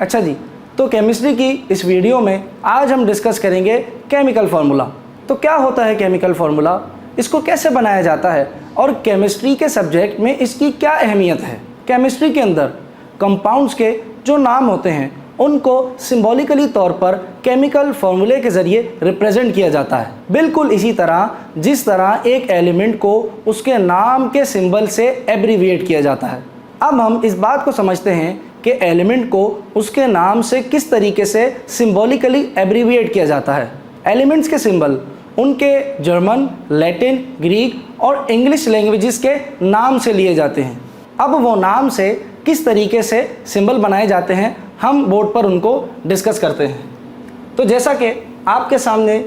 अच्छा जी, तो केमिस्ट्री की इस वीडियो में आज हम डिस्कस करेंगे केमिकल फार्मूला। तो क्या होता है केमिकल फार्मूला, इसको कैसे बनाया जाता है और केमिस्ट्री के सब्जेक्ट में इसकी क्या अहमियत है। केमिस्ट्री के अंदर कंपाउंड्स के जो नाम होते हैं उनको सिंबॉलिकली तौर पर केमिकल फार्मूले के ज़रिए रिप्रेजेंट किया जाता है, बिल्कुल इसी तरह जिस तरह एक एलिमेंट को उसके नाम के सिंबल से एब्रीविएट किया जाता है। अब हम इस बात को समझते हैं कि एलिमेंट को उसके नाम से किस तरीके से सिंबॉलिकली एब्रीविएट किया जाता है। एलिमेंट्स के सिंबल उनके जर्मन, लैटिन, ग्रीक और इंग्लिश लैंग्वेजेस के नाम से लिए जाते हैं। अब वो नाम से किस तरीके से सिंबल बनाए जाते हैं हम बोर्ड पर उनको डिस्कस करते हैं। तो जैसा कि आपके सामने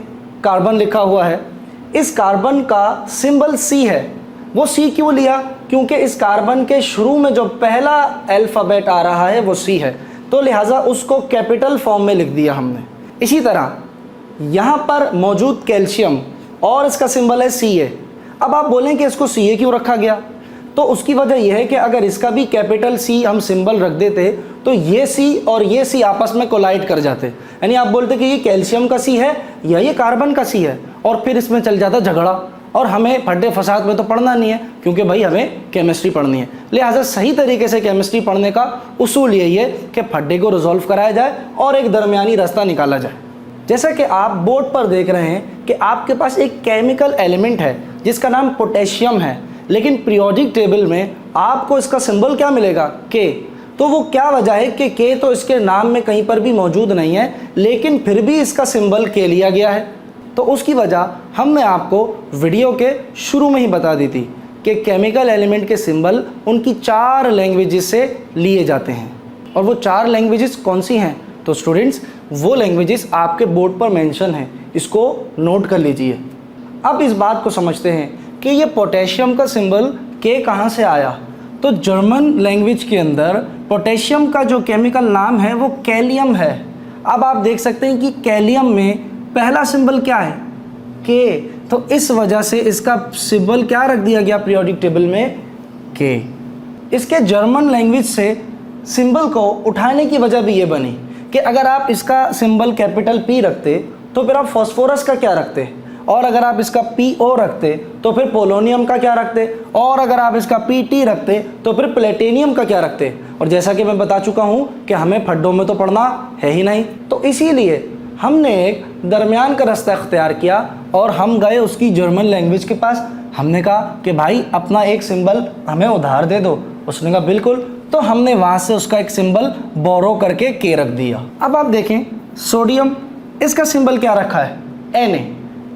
कार्बन लिखा हुआ है, इस कार्बन का सिंबल सी है। वो सी क्यों लिया? क्योंकि इस कार्बन के शुरू में जो पहला अल्फ़ाबेट आ रहा है वो सी है, तो लिहाजा उसको कैपिटल फॉर्म में लिख दिया हमने। इसी तरह यहाँ पर मौजूद कैल्शियम और इसका सिंबल है Ca। अब आप बोलें कि इसको Ca क्यों रखा गया, तो उसकी वजह यह है कि अगर इसका भी कैपिटल C हम सिंबल रख देते तो ये C और ये C आपस में कोलाइड कर जाते, यानी आप बोलते कि ये कैल्शियम का C है या ये कार्बन का C है, और फिर इसमें चल जाता झगड़ा, और हमें फड्डे फसाद में तो पढ़ना नहीं है क्योंकि भाई हमें केमिस्ट्री पढ़नी है। लिहाजा सही तरीके से केमिस्ट्री पढ़ने का उसूल यही है कि फड्डे को रिजॉल्व कराया जाए और एक दरमियानी रास्ता निकाला जाए। जैसा कि आप बोर्ड पर देख रहे हैं कि आपके पास एक केमिकल एलिमेंट है जिसका नाम पोटेशियम है, लेकिन पीरियोडिक टेबल में आपको इसका सिंबल क्या मिलेगा? के। तो वो क्या वजह है कि के तो इसके नाम में कहीं पर भी मौजूद नहीं है, लेकिन फिर भी इसका सिंबल के लिया गया है। तो उसकी वजह हमने आपको वीडियो के शुरू में ही बता दी थी कि केमिकल एलिमेंट के सिंबल उनकी 4 लैंग्वेजेस से लिए जाते हैं। और वो 4 लैंग्वेजेस कौन सी हैं? तो स्टूडेंट्स, वो लैंग्वेजेस आपके बोर्ड पर मेंशन हैं, इसको नोट कर लीजिए। अब इस बात को समझते हैं कि ये पोटेशियम का सिंबल के कहाँ से आया। तो जर्मन लैंग्वेज के अंदर पोटेशियम का जो केमिकल नाम है वो कैलियम है। अब आप देख सकते हैं कि कैलियम में पहला सिंबल क्या है? के। तो इस वजह से इसका सिंबल क्या रख दिया गया पीरियोडिक टेबल में? के। इसके जर्मन लैंग्वेज से सिंबल को उठाने की वजह भी ये बनी कि अगर आप इसका सिंबल कैपिटल P रखते तो फिर आप फास्फोरस का क्या रखते, और अगर आप इसका PO रखते तो फिर पोलोनियम का क्या रखते, और अगर आप इसका PT रखते तो फिर प्लेटिनियम का क्या रखते। और जैसा कि मैं बता चुका हूँ कि हमें फड्डों में तो पढ़ना है ही नहीं, तो इसीलिए हमने एक दरमियान का रास्ता अख्तियार किया और हम गए उसकी जर्मन लैंग्वेज के पास। हमने कहा कि भाई अपना एक सिंबल हमें उधार दे दो। उसने कहा बिल्कुल। तो हमने वहाँ से उसका एक सिंबल बोरो करके के रख दिया। अब आप देखें सोडियम, इसका सिंबल क्या रखा है?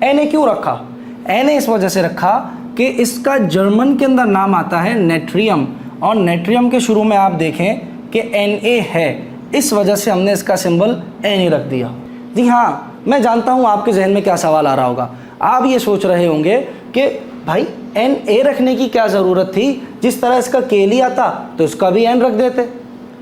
Na क्यों रखा? Na इस वजह से रखा कि इसका जर्मन के अंदर नाम आता है नेट्रियम, और नेट्रियम के शुरू में आप देखें कि Na है, इस वजह से हमने इसका सिंबल Na रख दिया। जी हाँ, मैं जानता हूँ आपके जहन में क्या सवाल आ रहा होगा। आप ये सोच रहे होंगे कि भाई Na रखने की क्या ज़रूरत थी, जिस तरह इसका के लिया था तो इसका भी N रख देते।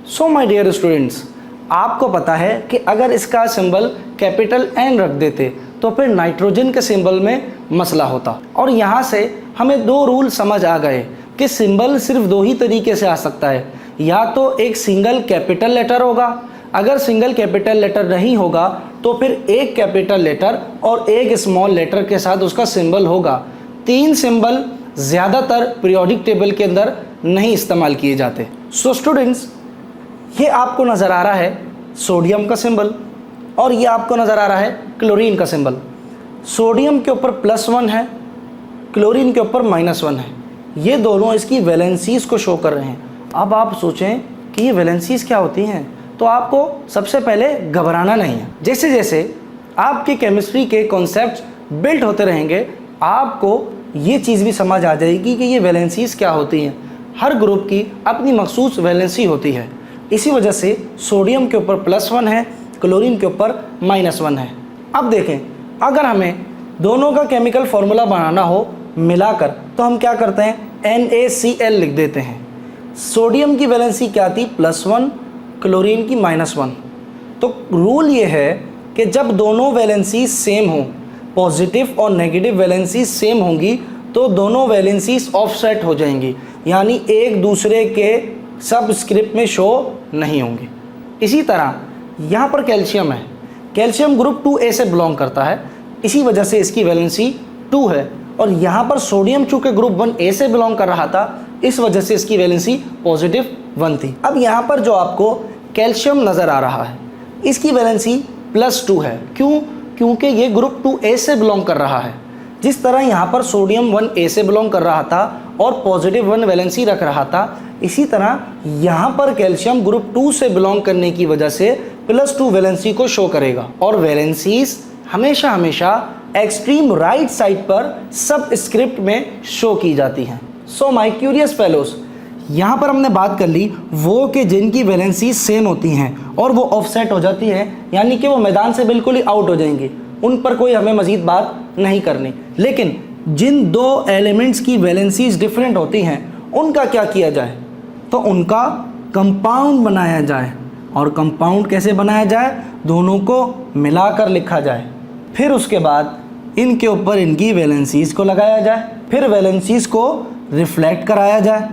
सो माय डियर स्टूडेंट्स, आपको पता है कि अगर इसका सिंबल कैपिटल N रख देते तो फिर नाइट्रोजन के सिंबल में मसला होता। और यहाँ से हमें 2 रूल समझ आ गए कि सिंबल सिर्फ 2 ही तरीके से आ सकता है, या तो एक सिंगल कैपिटल लेटर होगा, अगर सिंगल कैपिटल लेटर नहीं होगा तो फिर एक कैपिटल लेटर और एक स्मॉल लेटर के साथ उसका सिंबल होगा। 3 सिंबल ज़्यादातर पीरियोडिक टेबल के अंदर नहीं इस्तेमाल किए जाते। सो स्टूडेंट्स, ये आपको नज़र आ रहा है सोडियम का सिंबल, और ये आपको नज़र आ रहा है क्लोरीन का सिंबल। सोडियम के ऊपर +1 है, क्लोरीन के ऊपर -1 है। ये दोनों इसकी वैलेंसीज को शो कर रहे हैं। अब आप सोचें कि ये वैलेंसीज क्या होती हैं, तो आपको सबसे पहले घबराना नहीं है। जैसे जैसे आपके केमिस्ट्री के कॉन्सेप्ट्स बिल्ड होते रहेंगे, आपको ये चीज़ भी समझ आ जाएगी कि ये वैलेंसीज क्या होती हैं। हर ग्रुप की अपनी मखसूस वैलेंसी होती है। इसी वजह से सोडियम के ऊपर +1 है, क्लोरीन के ऊपर -1 है। अब देखें, अगर हमें दोनों का केमिकल फार्मूला बनाना हो मिलाकर, तो हम क्या करते हैं? NaCl लिख देते हैं। सोडियम की वैलेंसी क्या थी? +1, क्लोरीन की -1। तो रूल ये है कि जब दोनों वैलेंसीज सेम हों, पॉजिटिव और नेगेटिव वैलेंसीज सेम होंगी, तो दोनों वैलेंसीज ऑफसेट हो जाएंगी, यानी एक दूसरे के सब स्क्रिप्ट में शो नहीं होंगी। इसी तरह यहाँ पर कैल्शियम है, कैल्शियम ग्रुप 2A से बिलोंग करता है, इसी वजह से इसकी वैलेंसी 2 है। और यहाँ पर सोडियम चूँकि ग्रुप 1A से बिलोंग कर रहा था, इस वजह से इसकी वैलेंसी पॉजिटिव 1 थी। अब यहाँ पर जो आपको कैल्शियम नज़र आ रहा है, इसकी वैलेंसी +2 है। क्यों? क्योंकि ये ग्रुप 2A से बिलोंग कर रहा है। जिस तरह यहाँ पर सोडियम 1A से बिलोंग कर रहा था और पॉजिटिव 1 वैलेंसी रख रहा था, इसी तरह यहाँ पर कैल्शियम ग्रुप 2 से बिलोंग करने की वजह से +2 वैलेंसी को शो करेगा। और वैलेंसीज हमेशा हमेशा एक्सट्रीम राइट साइड पर सब स्क्रिप्ट में शो की जाती हैं। सो माय क्यूरियस फेलोज, यहाँ पर हमने बात कर ली वो कि जिनकी वैलेंसी सेम होती हैं और वो ऑफसेट हो जाती हैं, यानी कि वो मैदान से बिल्कुल ही आउट हो जाएंगे, उन पर कोई हमें मज़ीद बात नहीं करनी। लेकिन जिन दो एलिमेंट्स की वैलेंसीज डिफरेंट होती हैं, उनका क्या किया जाए? तो उनका कंपाउंड बनाया जाए। और कंपाउंड कैसे बनाया जाए? दोनों को मिलाकर लिखा जाए। फिर उसके बाद इनके ऊपर इनकी वैलेंसीज को लगाया जाए, फिर वैलेंसीज को रिफ्लेक्ट कराया जाए।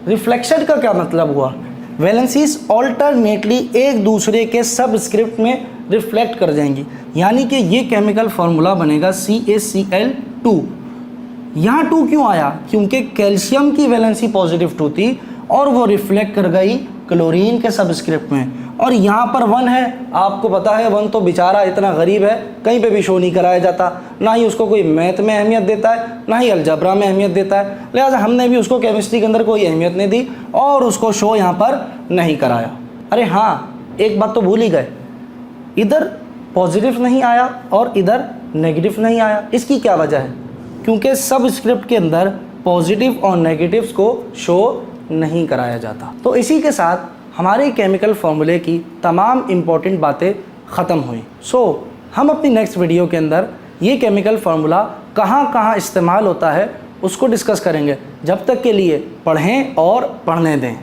रिफ्लेक्शन का क्या मतलब हुआ? वैलेंसीज ऑल्टरनेटली एक दूसरे के सब स्क्रिप्ट में रिफ्लेक्ट कर जाएंगी, यानी कि ये केमिकल फार्मूला बनेगा CaCl2। यहाँ 2 क्यों आया? क्योंकि कैल्शियम की वैलेंसी पॉजिटिव 2 थी और वो रिफ्लेक्ट कर गई क्लोरीन के सबस्क्रिप्ट में। और यहाँ पर 1 है, आपको पता है 1 तो बेचारा इतना गरीब है, कहीं पे भी शो नहीं कराया जाता, ना ही उसको कोई मैथ में अहमियत देता है, ना ही अलजबरा में अहमियत देता है। लिहाजा हमने भी उसको केमिस्ट्री के अंदर कोई अहमियत नहीं दी और उसको शो यहाँ पर नहीं कराया। अरे हाँ, एक बात तो भूल ही गए, इधर पॉजिटिव नहीं आया और इधर नेगेटिव नहीं आया। इसकी क्या वजह है? क्योंकि सब स्क्रिप्ट के अंदर पॉजिटिव और नेगेटिव्स को शो नहीं कराया जाता। तो इसी के साथ हमारे केमिकल फार्मूले की तमाम इम्पॉर्टेंट बातें ख़त्म हुई। हम अपनी नेक्स्ट वीडियो के अंदर ये केमिकल फार्मूला कहाँ कहाँ इस्तेमाल होता है उसको डिस्कस करेंगे। जब तक के लिए पढ़ें और पढ़ने दें।